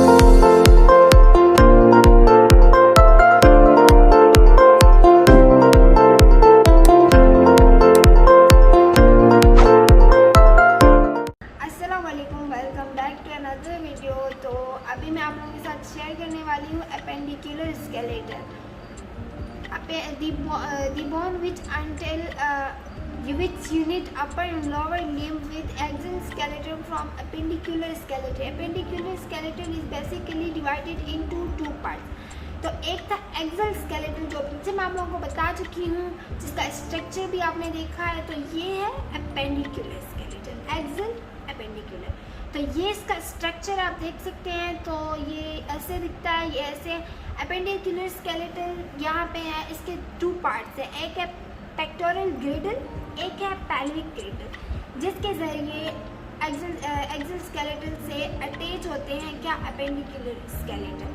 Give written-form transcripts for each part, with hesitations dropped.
तो अभी मैं आप लोगों के साथ शेयर करने वाली हूँ appendicular skeleton, the bone which unit upper and lower limb with axial skeleton from appendicular skeleton. Appendicular skeleton is basically divided into two parts. तो एक था एक्सल स्केलेटन जो पीछे मैं आप लोगों को बता चुकी हूँ, जिसका स्ट्रक्चर भी आपने देखा है। तो ये है एपेंडिकुलर स्केलेटन, एक्सल एपेंडिकुलर। तो ये इसका स्ट्रक्चर आप देख सकते हैं। तो ये ऐसे दिखता है, ये ऐसे एपेंडिकुलर स्केलेटन यहाँ पे है। इसके टू पार्ट्स हैं, एक है पेक्टोरल ग्रिडल, एक है पैल्विक ग्रिडल, जिसके ज़रिए एक्सल स्केलेटन से अटैच होते हैं क्या एपेंडिकुलर स्केलेटन।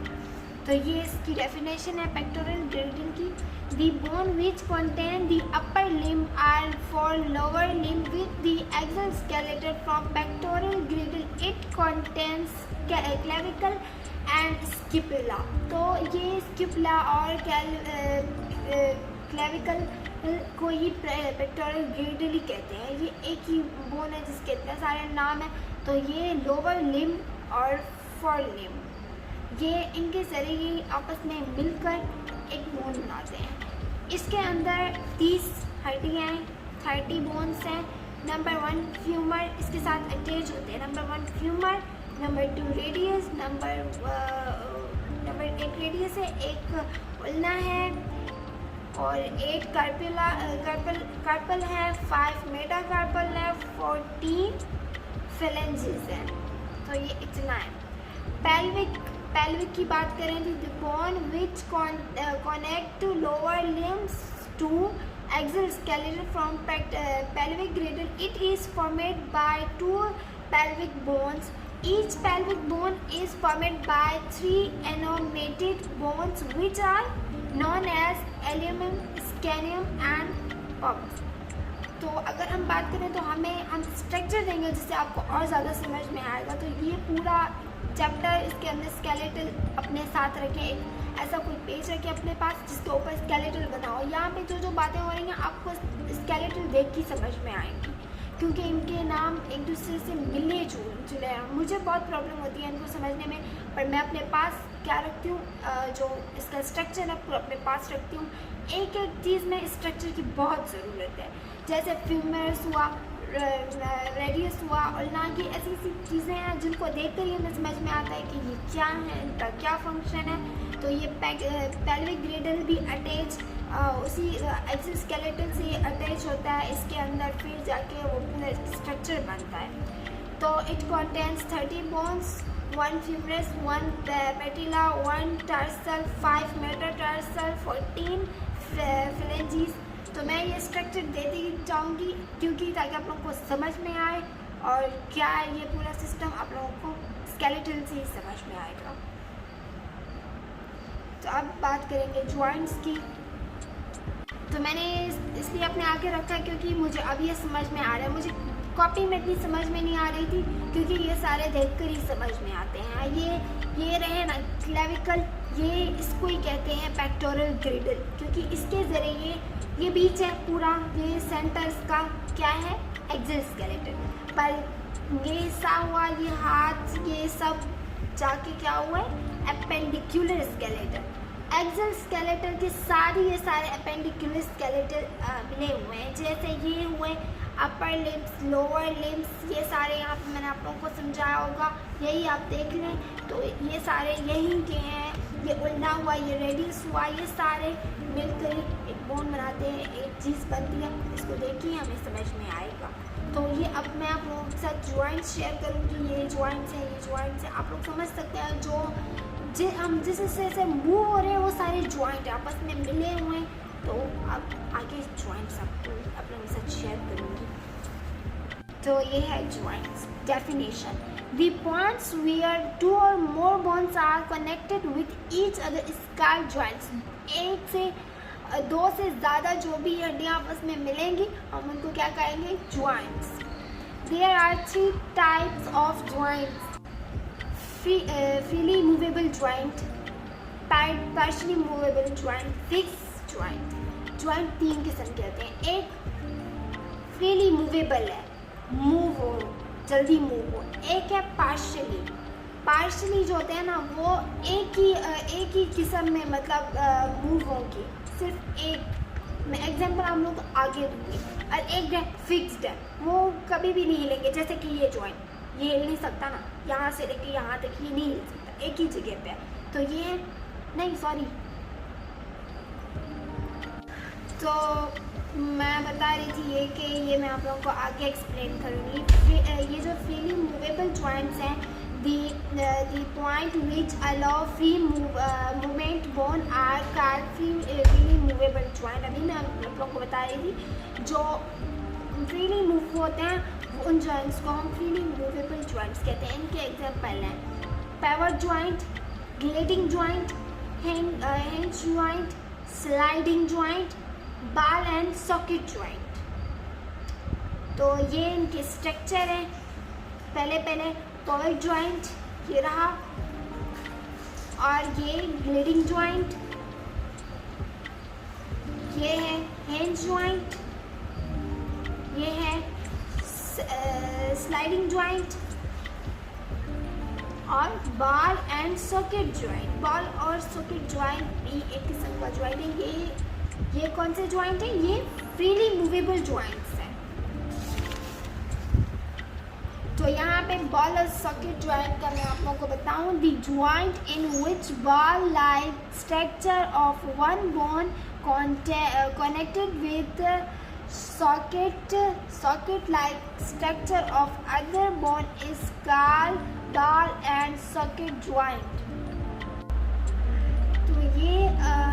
तो ये इसकी डेफिनेशन है पेक्टोरल ग्रिडल की। The bone which contain the upper limb are for lower limb with the axial skeleton from pectoral girdle. It contains clavicle and scapula. तो ये scapula और clavicle को ही पेक्टोरल गिर्डल ही कहते हैं। ये एक ही बोन है जिसके इतने सारे नाम हैं। तो ये लोअर लिम्ब और फोर लिम्ब, ये इनके ज़रिए आपस में मिलकर एक बोन बनाते हैं। इसके अंदर 30 हड्डियाँ हैं, 30 बोन्स हैं। नंबर 1 फ्यूमर इसके साथ अटैच होते हैं। Number 1 femur, number 2 radius, number 1 radius है, एक उल्ना है और 8 कार्पल है, 5 मेटाकार्पल है, 14 फेलेंजेस हैं। तो ये इतना है। पैल्विक की बात करें तो the bone which connect to lower limbs to axial skeleton from pelvic girdle. It is formed by 2 pelvic bones. Each pelvic bone is formed by 3 innervated bones which are known as ilium, scaenium and pubis. तो अगर हम बात करें तो हम structure देंगे जिससे आपको और ज़्यादा समझ में आएगा। तो ये पूरा चैप्टर, इसके अंदर स्केलेटल अपने साथ रखें, ऐसा कोई पेज रखें अपने पास जिसके ऊपर स्केलेटल बनाओ। यहाँ पे जो बातें हो रही हैं आपको स्केलेटल देख के समझ में आएंगी, क्योंकि इनके नाम एक दूसरे से मिले जुले हैं। मुझे बहुत प्रॉब्लम होती है इनको समझने में, पर मैं अपने पास क्या रखती हूँ, जो इसका स्ट्रक्चर है पूरा अपने पास रखती हूँ। एक एक चीज़ में स्ट्रक्चर की बहुत ज़रूरत है, जैसे फ्यूमरस हुआ, रेडियस हुआ, उल्ना की ऐसी चीज़ें हैं जिनको देख कर ही हमें समझ में आता है कि ये क्या है, इनका क्या फंक्शन है। तो ये पैल्विक ग्रिडल भी अटैच उसी एक्सल स्केलेटन से अटैच होता है इसके अंदर, फिर जाके वो पूरा स्ट्रक्चर बनता है। तो it contains 30 bones, 1 फ्यूमरस, 1 पेटिला, 1 tarsal, 5 metatarsal, 14 phalanges. तो मैं ये स्ट्रक्चर देती जाऊँगी क्योंकि ताकि आप लोगों को समझ में आए और क्या है ये पूरा सिस्टम आप लोगों को स्केलेटन से ही समझ में आएगा। तो अब बात करेंगे जॉइंट्स की। तो मैंने इसलिए अपने आगे रखा क्योंकि मुझे अब ये समझ में आ रहा है। मुझे कॉपी में इतनी समझ में नहीं आ रही थी क्योंकि ये सारे देखकर ही समझ में आते हैं। ये रहे ना क्लेविकल, ये इसको ही कहते हैं पेक्टोरल ग्रिडल, क्योंकि इसके ज़रिए ये बीच है पूरा, ये सेंटर इसका क्या है एक्सल स्केलेटन। पर ये हिस्सा हुआ, ये हाथ, ये सब जाके क्या हुआ है एपेंडिकुलर स्केलेटन। एक्सल स्केलेटन के ये सारे एपेंडिकुलर स्केलेटन मिले हुए हैं। जैसे ये हुए अपर लिम्स, लोअर लिम्स, ये सारे यहाँ पे मैंने आप लोगों को समझाया होगा, यही आप देख लें। तो ये सारे यही के हैं। ये उल्ना हुआ, ये रेडियस हुआ, ये सारे मिलकर एक बोन बनाते हैं, एक चीज़ बनती है। इसको देखिए हमें समझ में आएगा। तो ये अब मैं आप लोगों के साथ जॉइंट्स शेयर करूँगी। ये जॉइंट्स हैं, ये जॉइंट्स हैं, आप लोग समझ सकते हैं। हम जिस हिस्से से मूव हो रहे हैं वो सारे जॉइंट आपस में मिले हुए हैं। तो अब आगे जॉइंट्स आपको आप लोगों के साथ शेयर करूँगी। तो ये है joints definition. The points where 2 or more bones are connected with each other is called joints. एक से 2 से ज़्यादा जो भी हड्डियाँ आपस में मिलेंगी हम उनको क्या कहेंगे joints. There are 3 types of joints. freely movable joint, partially movable joint, fixed joint. Joint 3 किस्म के होते हैं. एक फ्रीली मूवेबल है, मूव हो, जल्दी मूव हो. एक है पार्शली जो होते हैं ना, वो एक ही किस्म में मतलब मूव होंगे. सिर्फ एक मैं एग्जांपल आप लोगों को आगे दूंगी. और एक है फिक्स्ड है, वो कभी भी नहीं हिलेंगे. जैसे कि ये जॉइंट, ये हिल नहीं सकता ना, यहाँ से लेके यहाँ तक ये नहीं हिल सकता, एक ही जगह पे है. तो ये नहीं, सॉरी, तो मैं बता रही थी ये कि ये मैं आप लोगों को आगे एक्सप्लेन करूँगी. ये जो फ्रीली मूवेबल जॉइंट्स हैं, the point which allow free movement bone are called freely movable joint. अभी मैं आप लोगों को बता रही थी जो फ्रीली मूव होते हैं उन जॉइंट्स को हम फ्रीली मूवेबल जॉइंट्स कहते हैं. इनके एग्जांपल हैं pivot joint, gliding joint, hinge joint, sliding joint, ball and socket joint. तो ये इनके स्ट्रक्चर हैं. पहले पैवट जॉइंट ये रहा, और ये ग्लेडिंग जॉइंट, ये है हिंज जॉइंट, ये है स्लाइडिंग जॉइंट, और ball and socket joint. Ball और सॉकेट जॉइंट भी एक किस्म का जॉइंट है. ये कौन से जॉइंट है? ये फ्रीली मूवेबल जॉइंट्स हैं. तो यहाँ पे बॉल और सॉकेट जॉइंट का मैं आप लोगों को बताऊँ. The joint in which ball like structure of one bone connected with socket like structure of other bone is called ball and socket joint. तो ये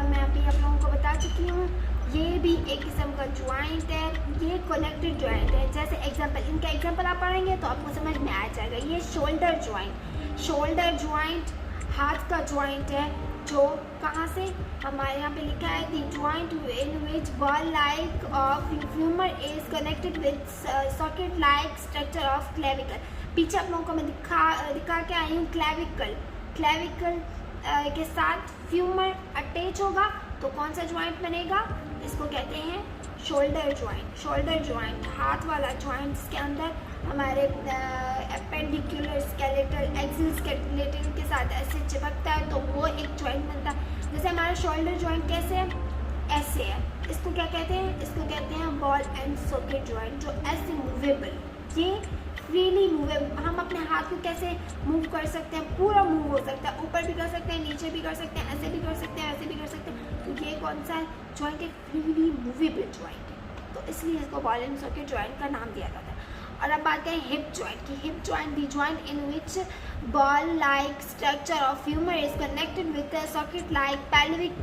मैं अभी आप लोगों को बता चुकी हूँ. ये भी एक किस्म का जॉइंट है. ये कनेक्टेड जॉइंट है. जैसे एग्जांपल, इनका एग्जांपल आप पढ़ेंगे तो आपको समझ में आ जाएगा. ये शोल्डर जॉइंट हाथ का जॉइंट है, जो कहाँ से हमारे यहाँ पे लिखा है the joint in which ball like of femur is connected with socket like structure of clavicle. पीछे आप लोगों को मैं दिखा के आई हूँ. क्लेविकल के साथ फ्यूमर अटैच होगा तो कौन सा जॉइंट बनेगा? इसको कहते हैं शोल्डर जॉइंट हाथ वाला जॉइंट. इसके अंदर हमारे एपेंडिकुलर स्केलेटल एक्सिल स्केलेटल के साथ ऐसे चिपकता है, तो वो एक जॉइंट बनता है. जैसे हमारा शोल्डर जॉइंट कैसे है? ऐसे है. इसको क्या कहते हैं? इसको कहते हैं बॉल एंड सॉकेट जॉइंट, जो ऐसे मूवेबल. ये फ्रीली मूवेबल. हम अपने हाथ को कैसे मूव कर सकते हैं? पूरा मूव हो सकता है. ऊपर भी कर सकते हैं, नीचे भी कर सकते हैं, ऐसे भी कर सकते हैं, ऐसे भी कर सकते हैं. तो ये कौन सा जॉइंट है? फ्रीली मूवेबल जॉइंट है. तो इसलिए इसको बॉल एंड सॉकेट जॉइंट का नाम दिया जाता है. और अब बात करें हिप जॉइंट की. Hip joint the joint in which ball like structure of femur is connected with socket like pelvic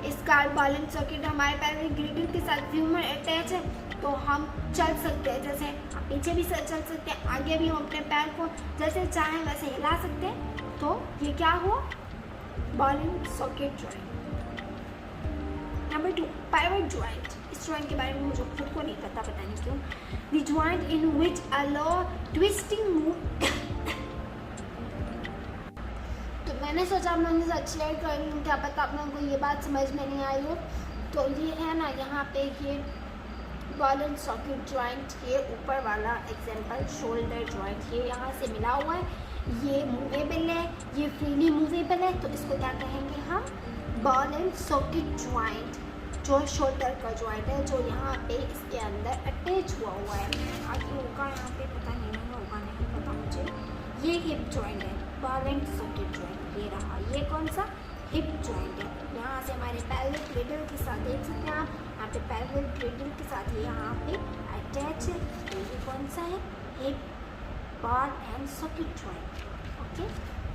is called ball and socket. हमारे पैल्विक ग्रिडल के साथ फ्यूमर अटैच है, तो हम चल सकते हैं. जैसे हम पीछे भी चल सकते हैं, आगे भी हम अपने पैर को जैसे चाहें वैसे हिला सकते हैं. तो ये क्या हुआ? Ball and socket joint. Number 2 pivot joint. इस जॉइंट के बारे में मुझे खुद को नहीं पता नहीं क्यों. The joint in which allow twisting move. तो मैंने सोचा आप लोगों के साथ शेयर कर लूँ, क्या पता आप लोगों को ये बात समझ में नहीं आई हो. तो ये है ना, यहाँ पे ये बॉल एंड सॉकेट जॉइंट, ये ऊपर वाला एग्जांपल शोल्डर जॉइंट, ये यहाँ से मिला हुआ है. ये मूवेबल है, ये फ्रीली मूवेबल है. तो इसको क्या कहेंगे हम? बॉल एंड सॉकेट जॉइंट, जो शोल्डर का जॉइंट है, जो यहाँ पे इसके अंदर अटैच हुआ है. आगे होगा यहाँ पे, पता नहीं होगा, नहीं पता मुझे. ये हिप जॉइंट है, बॉल एंड सॉकेट जॉइंट. ये रहा, ये कौन सा? हिप जॉइंट है. यहाँ से हमारे पैल्विक ग्रिडल के साथ देख सकते हैं आप, यहाँ पे पैल्विक ग्रिडल के साथ ये यहाँ पे अटैच है. तो ये कौन सा है? Hip ball and socket joint. Okay,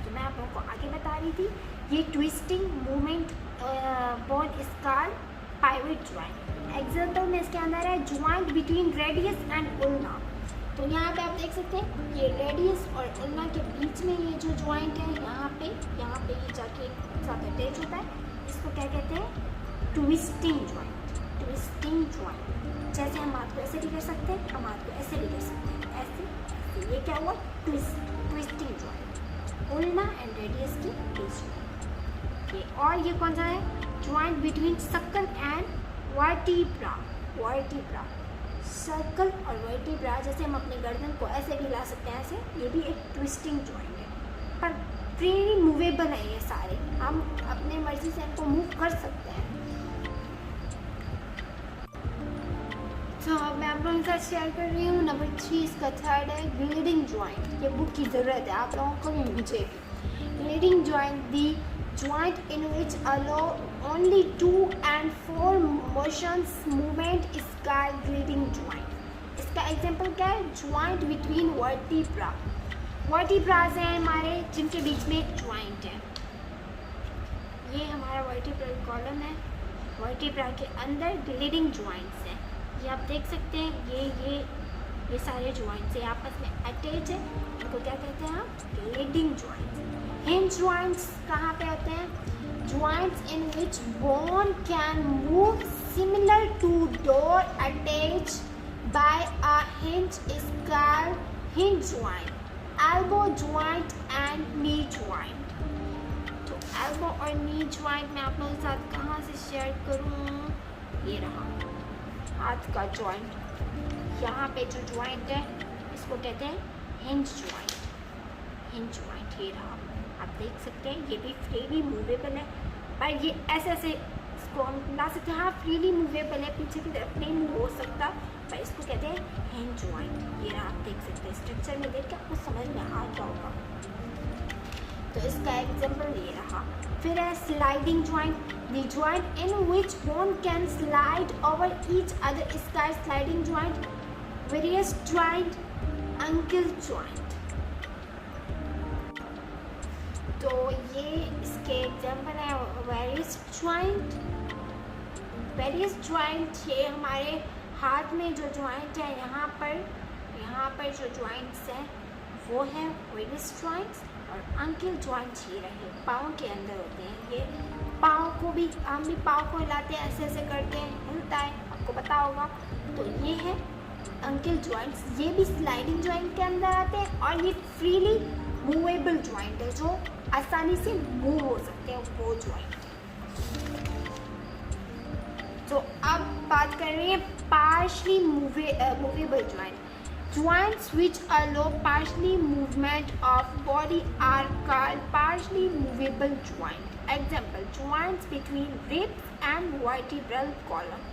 तो मैं आप लोगों को आगे बता रही थी. ये twisting movement bone is called pivot joint. Example में इसके अंदर है जॉइंट बिटवीन रेडियस एंड उल्ना. तो यहाँ पे आप देख सकते हैं ये रेडियस और उल्ना के बीच में ये जो जॉइंट है, यहाँ पे ये जाके एक साथ अटैच होता है. इसको क्या कहते हैं? Twisting joint. जैसे हम हाथ को ऐसे भी कर सकते हैं, हम हाथ को ऐसे भी कर सकते हैं, ऐसे. ये क्या हुआ? Twisting joint. Ulna and radius की बीच में। ये और ये कौन सा है, joint between skull and vertebra. Vertebra, circle और वर्टिब्रा, जैसे हम अपनी गर्दन को ऐसे भी ला सकते हैं, ऐसे, ये भी एक ट्विस्टिंग ज्वाइंट है, पर फ्रीली मूवेबल है ये सारे, हम अपने मर्जी से इनको मूव कर सकते हैं। तो अब मैं आप लोगों के साथ शेयर कर रही हूँ नंबर 3, इसका थर्ड है ग्लिडिंग ज्वाइंट। ये बुक की ज़रूरत है आप लोगों को भी, मुझे भी। Gliding joint, the joint in which allow only 2 and 4 motions movement is called gliding joint. इसका एग्जांपल क्या है, ज्वाइंट बिटवीन वर्टिब्रा। वर्टिब्रास हैं हमारे जिनके बीच में एक ज्वाइंट है, ये हमारा वर्टिब्रल कॉलम है, वर्टिब्रा के अंदर ग्लिडिंग ज्वाइंट्स हैं, ये आप देख सकते हैं। ये सारे ज्वाइंट्स है आपस में अटैच है, इनको क्या कहते हैं हम, ग्लिडिंग ज्वाइंट्स। हिंज ज्वाइंट्स कहाँ पे होते हैं, joints in which bone can move similar to door attach by a hinge is called hinge joint. Elbow joint and knee joint. तो एल्बो और नी ज्वाइंट मैं आप लोगों के साथ कहाँ से शेयर करूँ, ये रहा हाथ का ज्वाइंट, यहाँ पे जो ज्वाइंट है इसको कहते हैं हिंज ज्वाइंट। हिंज ज्वाइंट ये रहा, आप देख सकते हैं, ये भी फ्रीली मूवेबल है, पर ये ऐसे ऐसे इसको हम ला सकते हैं। हाँ, फ्रीली मूवेबल है, पीछे की तरफ नहीं मूव हो सकता, पर इसको कहते हैं हिंज ज्वाइंट। ये रहा, आप देख सकते हैं, स्ट्रक्चर में देख के आपको समझ में आ जाएगा। तो इसका एग्जाम्पल ये रहा। फिर है sliding joint, the joint in which bone can slide over each other is called sliding joint. Various joint, uncle joint. तो ये इसके एग्जाम्पल है वेरियस ज्वाइंट। वेरियस ज्वाइंट ये हमारे हाथ में जो ज्वाइंट है, यहाँ पर जो ज्वाइंट्स हैं वो है वेरियस ज्वाइंट्स। और अंकल ज्वाइंट्स ये रहे, पाँव के अंदर होते हैं। ये पाँव को भी, हम भी पाँव को हिलाते हैं, ऐसे ऐसे करते हैं, हिलता है, आपको पता होगा। तो ये है अंकल ज्वाइंट्स, ये भी स्लाइडिंग ज्वाइंट के अंदर आते हैं, और ये फ्रीली मूवेबल ज्वाइंट है, जो आसानी से मूव हो सकते हैं, वो ज्वाइंट। तो अब बात कर रही है partially movable joint. Joints which allow partially movement of body are called partially movable joint. Example, joints between ribs and vertebral column.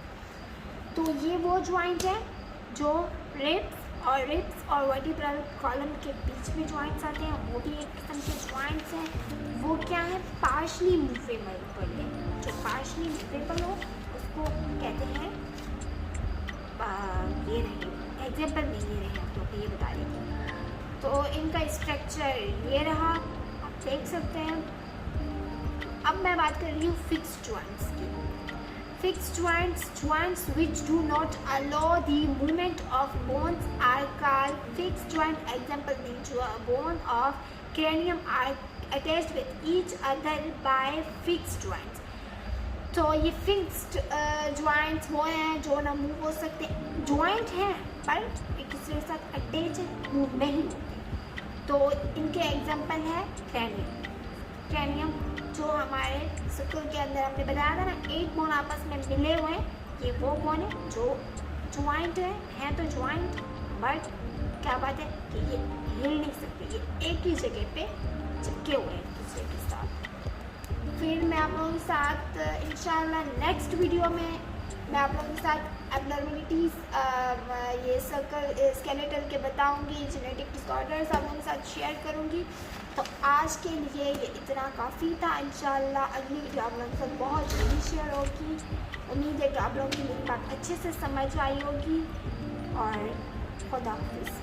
तो ये वो joint है जो ribs और vertebral column के बीच में joints आते हैं, वो भी एक किस्म के joints हैं। वो क्या है, partially movable है। जो partially movable हो उसको कहते हैं, ये रहे एग्जाम्पल में, ये रहे आप लोग को ये बता रही थी। तो इनका स्ट्रक्चर ये रहा, आप देख सकते हैं। अब मैं बात कर रही हूँ फिक्स्ड ज्वाइंट्स की। Fixed joints which do not allow the movement of bones are called fixed joint. Example the bone of cranium are attached with each other by fixed joints. तो ये फिक्स्ड ज्वाइंट्स वो हैं जो ना move हो सकते, joint हैं पर एक दूसरे के साथ अटैच है, मूव नहीं होते। तो इनके एग्जांपल है क्रैनियम। क्रैनियम जो हमारे स्कल के अंदर हमने बताया था ना, 8 बोन आपस में मिले हुए हैं, ये वो बोन है जो ज्वाइंट है तो ज्वाइंट, बट क्या बात है कि ये हिल नहीं सकते, ये एक ही जगह पे चिपके हुए हैं एक दूसरे के साथ। फिर मैं आप लोगों के साथ इंशाल्लाह नेक्स्ट वीडियो में मैं आप लोगों के साथ एब्नॉर्मलिटीज़, ये सर्कल स्केलेटल के बताऊंगी, जेनेटिक डिसऑर्डर्स आप लोगों के साथ शेयर करूंगी। तो आज के लिए ये इतना काफ़ी था। इंशाल्लाह अगली वीडियो आप लोगों के साथ बहुत जल्दी शेयर होगी। उम्मीद है कि आप लोगों की मेरी बात अच्छे से समझ आई होगी, और खुदा हाफिज़।